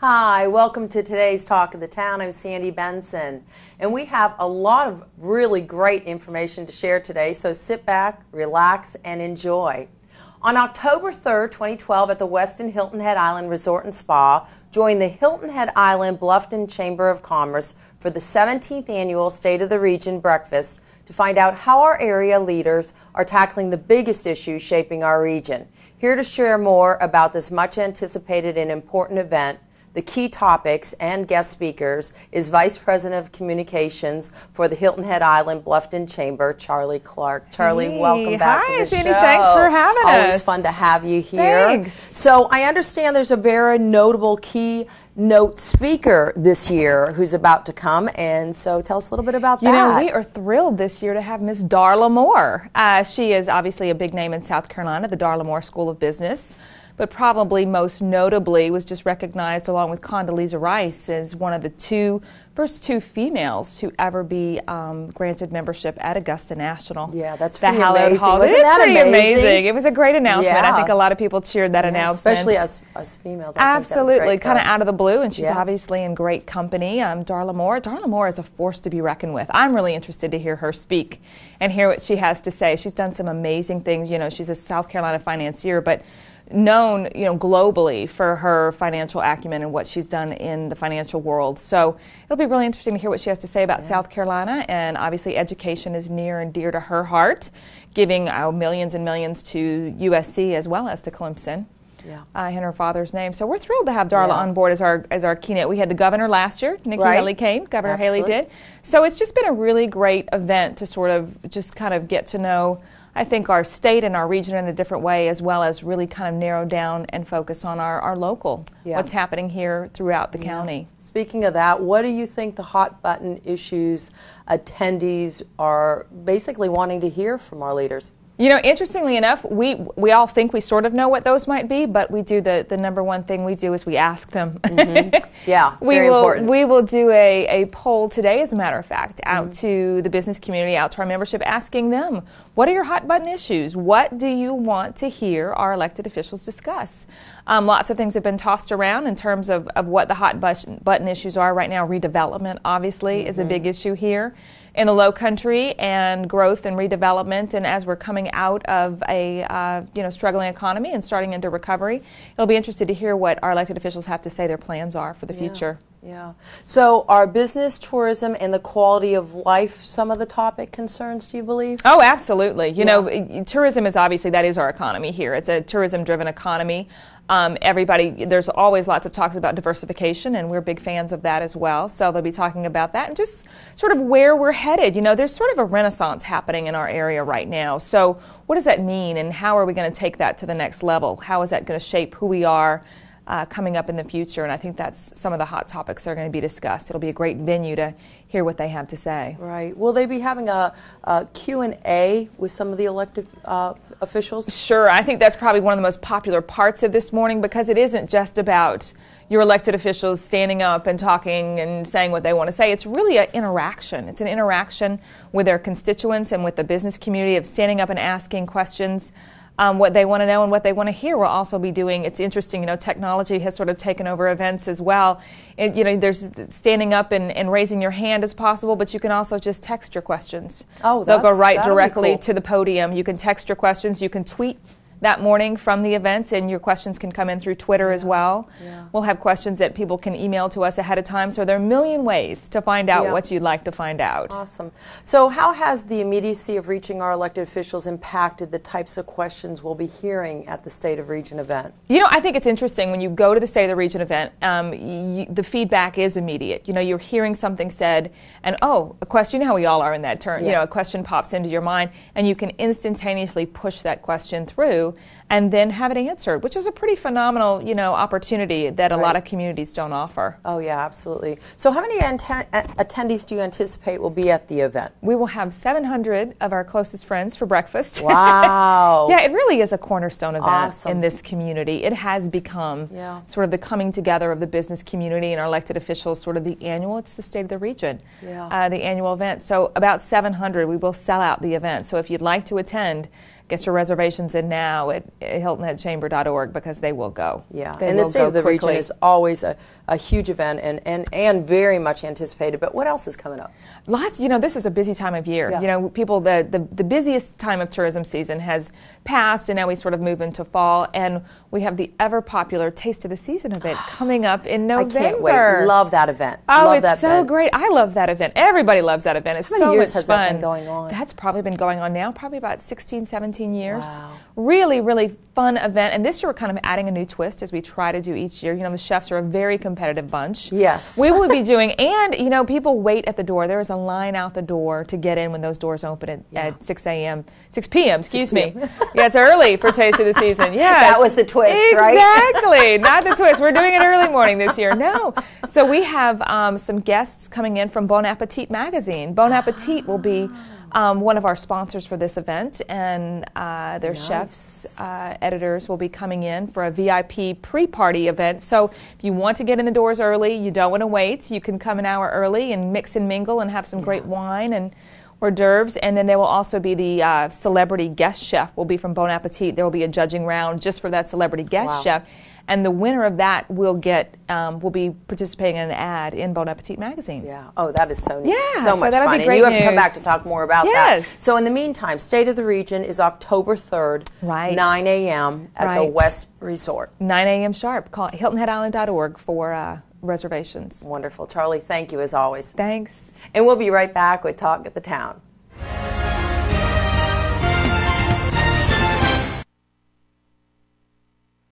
Hi, welcome to today's Talk of the Town. I'm Sandy Benson, and we have a lot of really great information to share today, so sit back, relax, and enjoy. On October 3rd, 2012, at the Westin Hilton Head Island Resort and Spa, join the Hilton Head Island-Bluffton Chamber of Commerce for the 17th Annual State of the Region Breakfast to find out how our area leaders are tackling the biggest issues shaping our region. Here to share more about this much-anticipated and important event, the key topics and guest speakers, is Vice President of Communications for the Hilton Head Island-Bluffton Chamber, Charlie Clark. Charlie, welcome back to the Sandy, show. Thanks for having us. Always fun to have you here. Thanks. So I understand there's a very notable keynote speaker this year who's about to come, and so tell us a little bit about that. You know, we are thrilled this year to have Miss Darla Moore. She is obviously a big name in South Carolina, the Darla Moore School of Business, but probably most notably was just recognized along with Condoleezza Rice as one of the first two females to ever be granted membership at Augusta National. Yeah, that's the pretty Hallowed amazing. Hall. Wasn't that pretty amazing? It was a great announcement. Yeah. I think a lot of people cheered that announcement. Especially us females. Absolutely, kind of out of the blue, and she's Yeah. obviously in great company. Darla Moore. Darla Moore is a force to be reckoned with. I'm really interested to hear her speak and hear what she has to say. She's done some amazing things. You know, she's a South Carolina financier, but known, globally for her financial acumen and what she's done in the financial world. So it'll be really interesting to hear what she has to say about South Carolina, and obviously education is near and dear to her heart, giving millions and millions to USC as well as to Clemson. In her father's name. So we're thrilled to have Darla on board as our keynote. We had the governor last year, Nikki Haley came, Governor Haley did. So it's just been a really great event to sort of just kind of get to know, I think, our state and our region in a different way, as well as really kind of narrow down and focus on our local, what's happening here throughout the county. Speaking of that, what do you think the hot button issues attendees are basically wanting to hear from our leaders? You know, interestingly enough, we all think we sort of know what those might be, but we do the number one thing we do is we ask them. Yeah, very important. We will do a poll today, as a matter of fact, out to the business community, out to our membership, asking them, what are your hot button issues? What do you want to hear our elected officials discuss? Lots of things have been tossed around in terms of what the hot button issues are right now. Redevelopment, obviously, is a big issue here in the Low Country, and growth and redevelopment. And as we're coming out of a struggling economy and starting into recovery, it'll be interesting to hear what our elected officials have to say their plans are for the future. Yeah. So are business, tourism, and the quality of life some of the topic concerns, do you believe? Oh, absolutely. You know, tourism is obviously, that is our economy here. It's a tourism-driven economy. There's always lots of talks about diversification, and we're big fans of that as well. So they'll be talking about that and just sort of where we're headed. You know, there's sort of a renaissance happening in our area right now. So what does that mean, and how are we going to take that to the next level? How is that going to shape who we are coming up in the future? And I think that's some of the hot topics that are going to be discussed. It'll be a great venue to hear what they have to say. Right. Will they be having a Q&A with some of the elected officials? Sure. I think that's probably one of the most popular parts of this morning, because it isn't just about your elected officials standing up and talking and saying what they want to say. It's really an interaction. It's an interaction with their constituents and with the business community, of standing up and asking questions. What they want to know and what they want to hear. We'll also be doing, it's interesting, technology has sort of taken over events as well. There's standing up and raising your hand as possible, but you can also just text your questions. Oh, they'll go right directly to the podium. You can text your questions. You can tweet that morning from the event, and your questions can come in through Twitter as well. We'll have questions that people can email to us ahead of time, so there are a million ways to find out what you'd like to find out. Awesome. So how has the immediacy of reaching our elected officials impacted the types of questions we'll be hearing at the State of Region event? You know, I think it's interesting when you go to the State of the Region event, the feedback is immediate. You're hearing something said, and a question, how we all are in that turn, a question pops into your mind, and you can instantaneously push that question through and then have it answered, which is a pretty phenomenal, opportunity that a lot of communities don't offer. Oh, yeah, absolutely. So how many attendees do you anticipate will be at the event? We will have 700 of our closest friends for breakfast. Wow. Yeah, it really is a cornerstone event in this community. It has become sort of the coming together of the business community and our elected officials, sort of it's the State of the Region, the annual event. So about 700, we will sell out the event. So if you'd like to attend, get your reservations in now at hilton@chamber.org because they will go. Yeah, They and the will State go of the quickly. Region is always a huge event and very much anticipated. But what else is coming up? Lots, this is a busy time of year. Yeah. People, the busiest time of tourism season has passed, and now we sort of move into fall, and we have the ever popular Taste of the Season event coming up in November. I can't wait. Love that event. Oh, love it's that so event. great. I love that event. Everybody loves that event. It's How many so years much has fun. that been going on? That's probably been going on now, probably about 16, 17 years. Wow. Really, really fun event. And this year we're kind of adding a new twist as we try to do each year. The chefs are a very competitive bunch. Yes. We will be doing, and people wait at the door. There is a line out the door to get in when those doors open at 6 p.m., excuse me. Yeah, it's early for Taste of the Season. Yeah. That was the twist, right? Exactly. Not the twist. We're doing it early morning this year. No. So we have some guests coming in from Bon Appetit magazine. Bon Appetit will be one of our sponsors for this event, and their chefs, editors will be coming in for a VIP pre-party event. So if you want to get in the doors early, you don't want to wait, you can come an hour early and mix and mingle and have some great wine and hors d'oeuvres. And then there will also be the celebrity guest chef will be from Bon Appetit. There will be a judging round just for that celebrity guest chef. And the winner of that will be participating in an ad in Bon Appetit magazine. Yeah. Oh, that is so neat. Yeah, so much that'll fun. be And great you have to come news. back to talk more about that. So in the meantime, State of the Region is October 3rd, 9 a.m. at the West Resort. 9 a.m. sharp. Call hiltonheadisland.org for reservations. Wonderful. Charlie, thank you as always. Thanks. And we'll be right back with Talk at the Town.